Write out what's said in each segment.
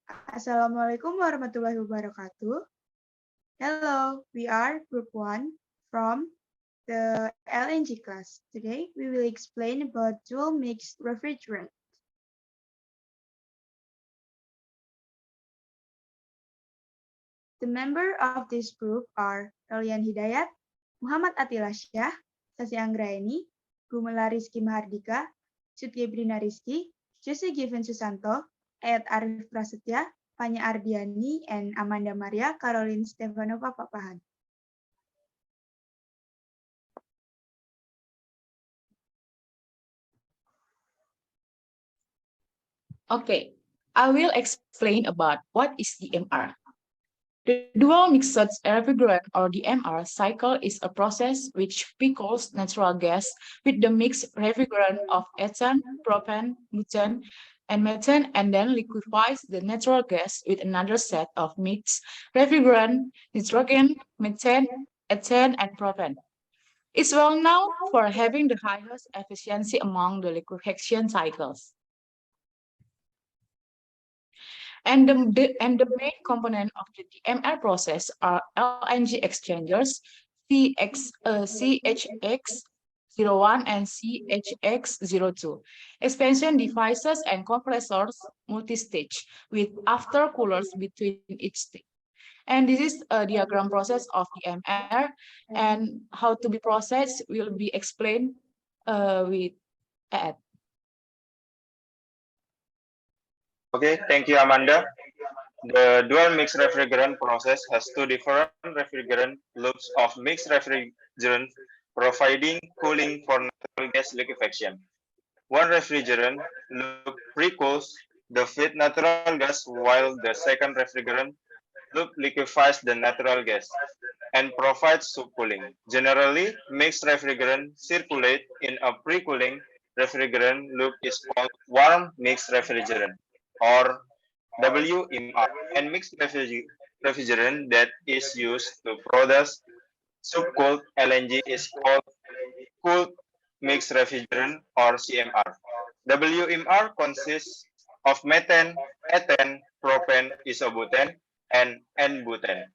Assalamualaikum warahmatullahi wabarakatuh. Hello, we are Group 1 from the LNG class. Today, we will explain about dual mixed refrigerant. The members of this group are Rolian Hidayat, Attilasyach, Sasi Anggraeni, Gumelar Rizki Mahardika, Gebrina Rizki, Gievend Susanto, Eed Arif Prasetya, Vanya Ardiani, and Amanda Maria Caroline Stevanova Pakpahan. Okay, I will explain about what is DMR. The dual mixed refrigerant or DMR cycle is a process which pickles natural gas with the mixed refrigerant of ethane, propane, butane, and methane and then liquefies the natural gas with another set of mixed refrigerant, nitrogen, methane, ethane, and propane. It's well known for having the highest efficiency among the liquefaction cycles. And the main component of the DMR process are LNG exchangers, CHX01 and CHX02, expansion devices and compressors multi-stage with aftercoolers between each stage. And this is a diagram process of DMR, and how to be processed will be explained with Ed. Okay, thank you, Amanda. The dual mixed refrigerant process has two different refrigerant loops of mixed refrigerant providing cooling for natural gas liquefaction. One refrigerant loop pre-cools the feed natural gas while the second refrigerant loop liquefies the natural gas and provides subcooling. Generally, mixed refrigerant circulate in a pre-cooling refrigerant loop is called warm mixed refrigerant or WMR, and mixed refrigerant that is used to produce subcooled LNG is called cooled mixed refrigerant or CMR. WMR consists of methane, ethane, propane, isobutane, and N-butane.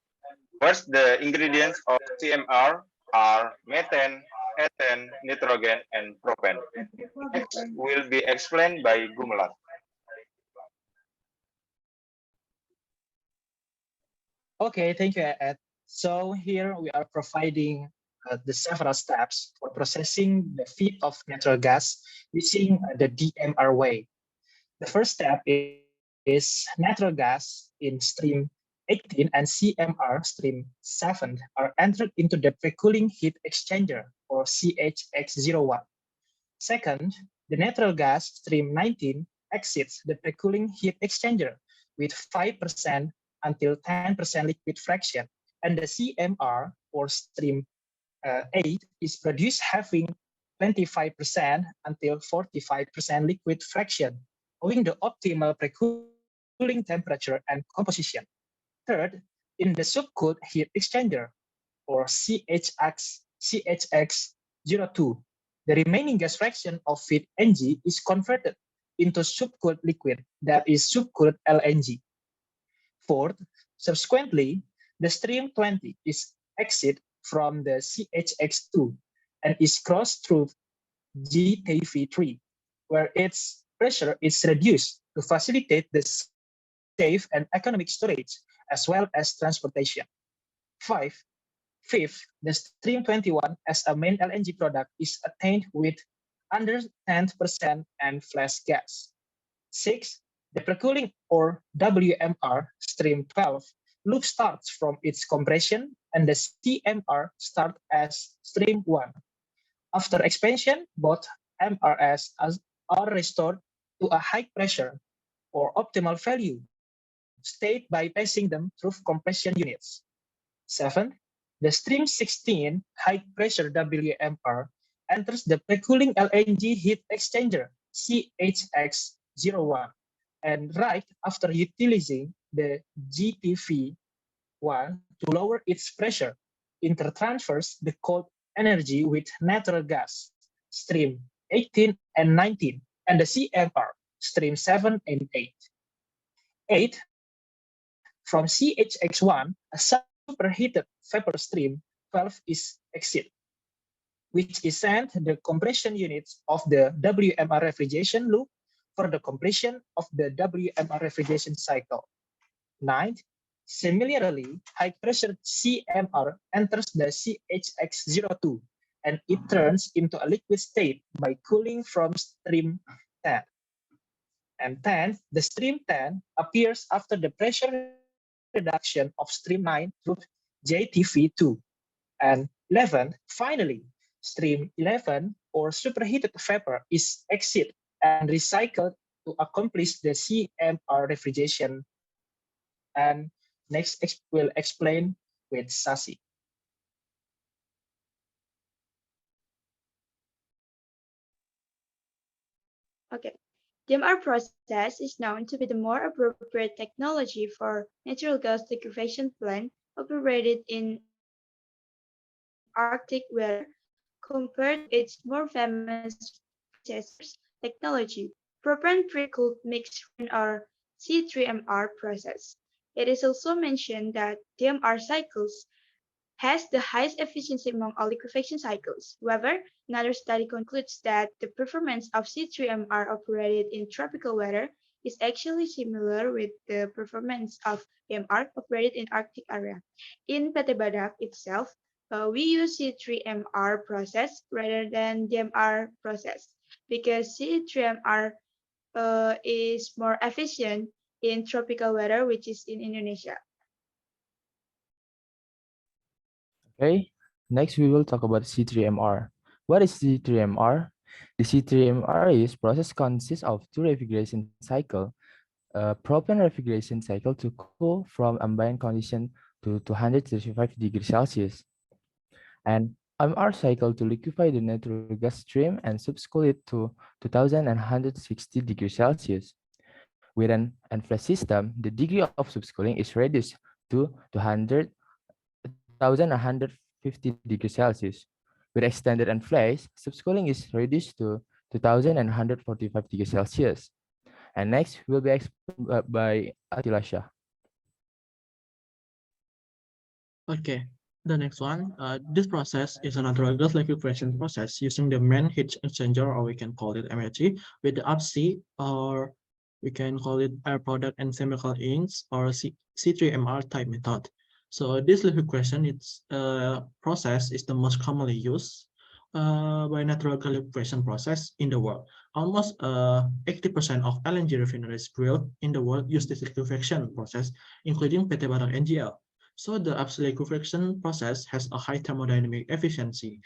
First, the ingredients of CMR are methane, ethane, nitrogen, and propane. Next will be explained by Gumelar. Okay, thank you, Ed. So here we are providing the several steps for processing the feed of natural gas using the DMR way. The first step is natural gas in stream 18 and CMR stream 7 are entered into the pre-cooling heat exchanger or CHX01. Second, the natural gas stream 19 exits the pre-cooling heat exchanger with 5% until 10% liquid fraction, and the CMR or stream 8 is produced having 25% until 45% liquid fraction, owing the optimal pre-cooling temperature and composition. Third, in the subcooled heat exchanger or CHX02, the remaining gas fraction of feed NG is converted into subcooled liquid that is subcooled LNG. Fourth, subsequently, the stream 20 is exit from the CHX2 and is crossed through GTV3, where its pressure is reduced to facilitate the safe and economic storage as well as transportation. Five, Fifth, the stream 21 as a main LNG product is attained with under 10% and flash gas. Six, the precooling or WMR stream 12 loop starts from its compression and the CMR start as stream 1. After expansion, both MRS are restored to a high pressure or optimal value state by passing them through compression units. 7. The stream 16 high pressure WMR enters the pre-cooling LNG heat exchanger CHX01 and right after utilizing the GTV1 to lower its pressure, intertransfers the cold energy with natural gas, stream 18 and 19, and the CMR, stream 7 and 8. 8. From CHX1, a superheated vapor stream valve is exit, which is sent the compression units of the WMR refrigeration loop for the completion of the WMR refrigeration cycle. 9. Similarly, high pressure CMR enters the CHX02 and it turns into a liquid state by cooling from stream 10. And 10, the stream 10 appears after the pressure reduction of stream 9 through JTV2. And 11, finally, stream 11 or superheated vapor is exit and recycled to accomplish the CMR refrigeration. And next we'll explain with Sasi. Okay. The MR process is known to be the more appropriate technology for natural gas liquefaction plant operated in Arctic weather compared to its more famous predecessors technology, propane pre-cooled mixed or C3MR process. It is also mentioned that the MR cycles has the highest efficiency among all liquefaction cycles. However, another study concludes that the performance of C3MR operated in tropical weather is actually similar with the performance of MR operated in Arctic area. In PT Badak itself, we use C3MR process rather than DMR process because C3MR is more efficient in tropical weather, which is in Indonesia. Okay, next we will talk about C3MR. What is C3MR? The C3MR is process consists of two refrigeration cycle, a propane refrigeration cycle to cool from ambient condition to 235 degrees Celsius, and MR cycle to liquefy the natural gas stream and subcool it to 2160 degrees Celsius. With an flash system, the degree of subcooling is reduced to 1150 degrees Celsius. With extended and flash, subcooling is reduced to 2145 degrees Celsius. And next will be explained by Attilasyach. Okay, the next one. This process is a natural gas liquefaction process using the main heat exchanger, or we can call it MHE, with the upstream, or we can call it air product and chemical inks, or C3MR type method. So this liquefaction process is the most commonly used by natural gas liquefaction process in the world. Almost 80% of LNG refineries drilled in the world use this liquefaction process, including PT Badak NGL. So the upstream liquefaction process has a high thermodynamic efficiency.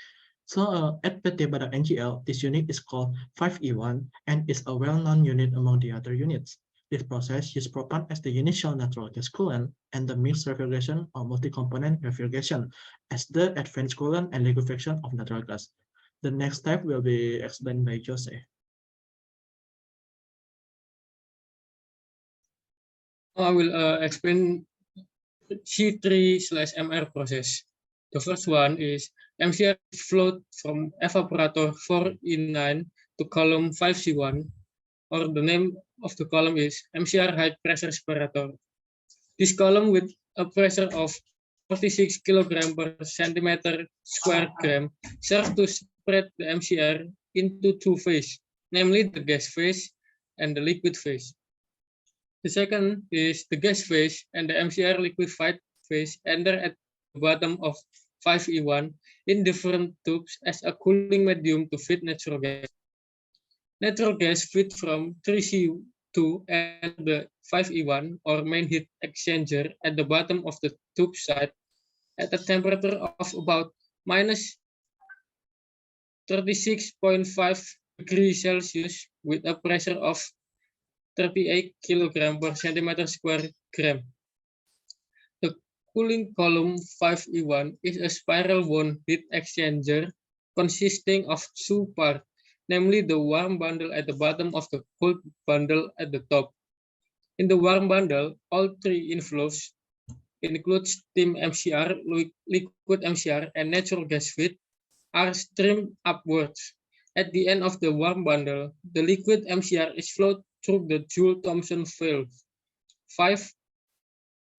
So at PT Badak NGL, this unit is called 5E1 and is a well-known unit among the other units. This process uses propane as the initial natural gas coolant and the mixed refrigeration or multi-component refrigeration as the advanced coolant and liquefaction of natural gas. The next step will be explained by Jose. I will explain C3/MR process. The first one is MCR flowed from evaporator 4E9 to column 5C1, or the name of the column is MCR high pressure separator. This column with a pressure of 46 kg per centimeter square gram serves to spread the MCR into two phases, namely the gas phase and the liquid phase. The second is the gas phase and the MCR liquefied phase enter at the bottom of 5E1 in different tubes as a cooling medium to feed natural gas. Natural gas feed from 3C2 and the 5E1 or main heat exchanger at the bottom of the tube side at a temperature of about minus 36.5 degrees Celsius with a pressure of 38 kg per centimeter square gram. The cooling column 5E1 is a spiral wound heat exchanger consisting of two parts, namely the warm bundle at the bottom of the cold bundle at the top. In the warm bundle, all three inflows include steam MCR, liquid MCR, and natural gas feed are streamed upwards. At the end of the warm bundle, the liquid MCR is flowed through the Joule-Thomson valve. 5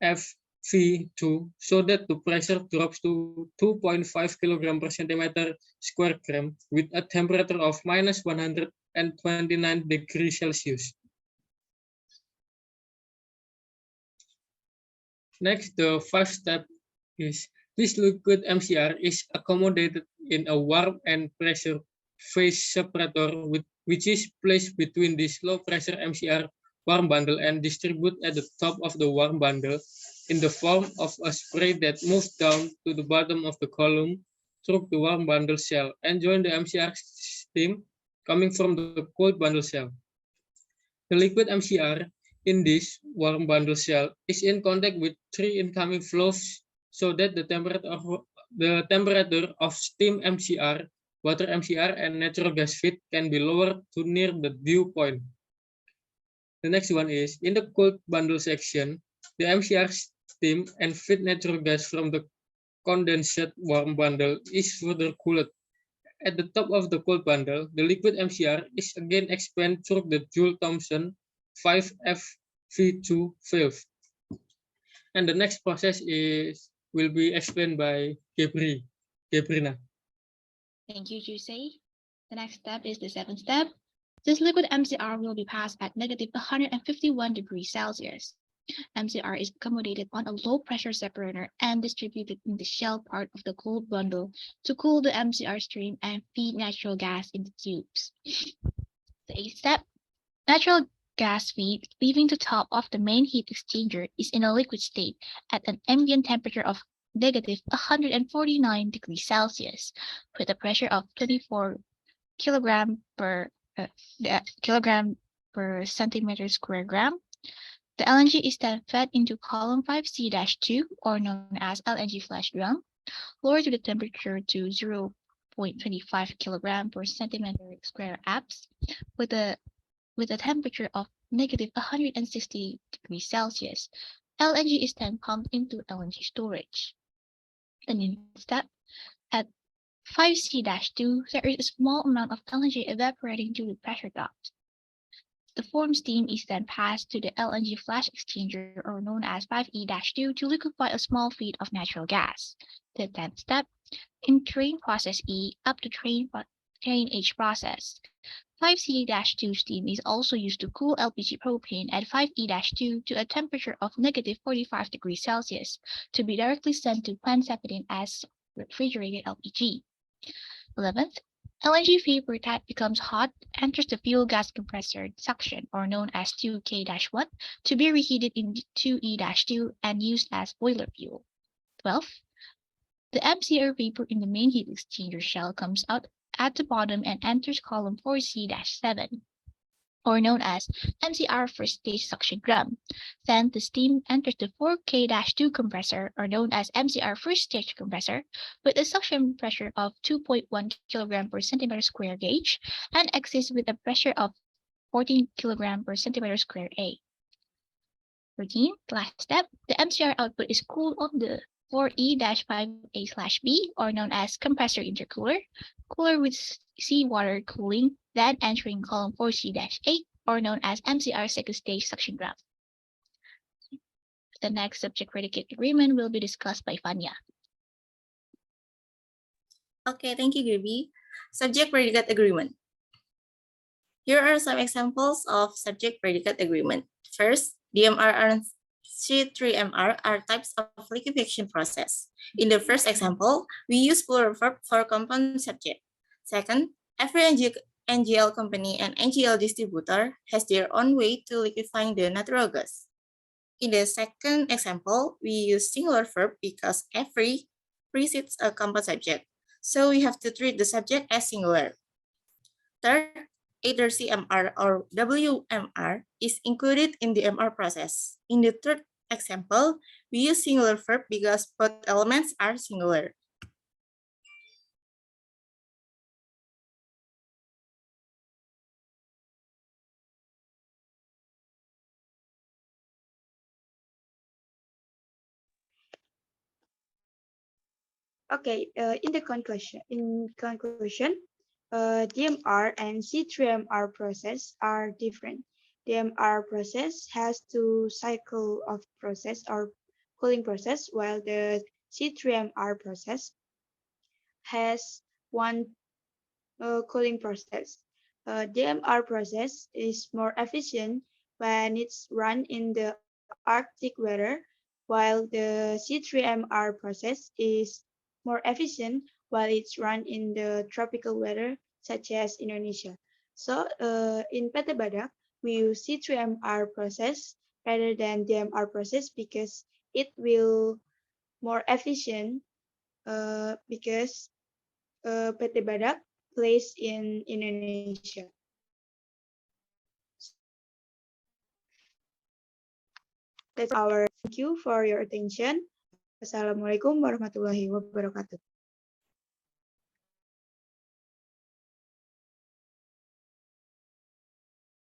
FV2 so that the pressure drops to 2.5 kilogram per centimeter square gram with a temperature of minus 129 degrees Celsius. Next, the fifth step is this liquid MCR is accommodated in a warm and pressure phase separator which is placed between this low pressure MCR warm bundle and distributed at the top of the warm bundle in the form of a spray that moves down to the bottom of the column through the warm bundle cell and join the MCR steam coming from the cold bundle cell. The liquid MCR in this warm bundle cell is in contact with three incoming flows so that the temperature of steam MCR, water MCR, and natural gas feed can be lowered to near the dew point. The next one is, in the cold bundle section, the MCR steam and feed natural gas from the condensate warm bundle is further cooled. At the top of the cold bundle, the liquid MCR is again expanded through the Joule-Thomson 5FV2 valve. And the next process will be explained by Gebrina. Thank you, Jose. The next step is the seventh step. This liquid MCR will be passed at negative 151 degrees Celsius. MCR is accommodated on a low pressure separator and distributed in the shell part of the cold bundle to cool the MCR stream and feed natural gas into tubes. The eighth step, natural gas feed leaving the top of the main heat exchanger is in a liquid state at an ambient temperature of negative 149 degrees Celsius with a pressure of 24 kilogram per centimeter square gram. The LNG is then fed into column 5C-2, or known as LNG flash drum, lowered to the temperature to 0.25 kilogram per centimeter square apps, with a temperature of negative 160 degrees Celsius. LNG is then pumped into LNG storage. The next step, at 5C-2, there is a small amount of LNG evaporating through the pressure duct. The formed steam is then passed to the LNG flash exchanger, or known as 5E-2, to liquefy a small feed of natural gas. The 10th step, in train process E up to train H process, 5C-2 steam is also used to cool LPG propane at 5E-2 to a temperature of negative 45 degrees Celsius to be directly sent to plant 17 as refrigerated LPG. 11th, LNG vapor that becomes hot enters the fuel gas compressor suction, or known as 2K-1, to be reheated in 2E-2 and used as boiler fuel. 12th, the MCR vapor in the main heat exchanger shell comes out at the bottom and enters column 4C-7, or known as MCR first stage suction drum. Then the steam enters the 4K-2 compressor, or known as MCR first stage compressor, with a suction pressure of 2.1 kilogram per centimeter square gauge and exits with a pressure of 14 kilogram per centimeter square A. 13, last step, the MCR output is cooled on the 4E-5A/B, or known as compressor intercooler, cooler with seawater cooling, then entering column 4C-8, or known as MCR second stage suction drum. The next subject predicate agreement will be discussed by Vanya. Okay, thank you, Gaby. Subject predicate agreement. Here are some examples of subject predicate agreement. First, DMR and C3MR are types of liquefaction process. In the first example, we use plural verb for compound subject. Second, every NGL company and NGL distributor has their own way to liquefying the natural gas. In the second example, we use singular verb because every precedes a compound subject, so we have to treat the subject as singular. Third, either CMR or WMR is included in the MR process. In the third example, we use singular verb because both elements are singular. Okay, in conclusion, DMR and C3MR process are different. DMR process has two cycle of process or cooling process, while the C3MR process has one cooling process. DMR process is more efficient when it's run in the Arctic weather, while the C3MR process is more efficient while it's run in the tropical weather, such as Indonesia. So in PT Badak, we use C3MR process rather than DMR process because it will more efficient because PT Badak placed in Indonesia. That's our thank you for your attention. Assalamualaikum warahmatullahi wabarakatuh.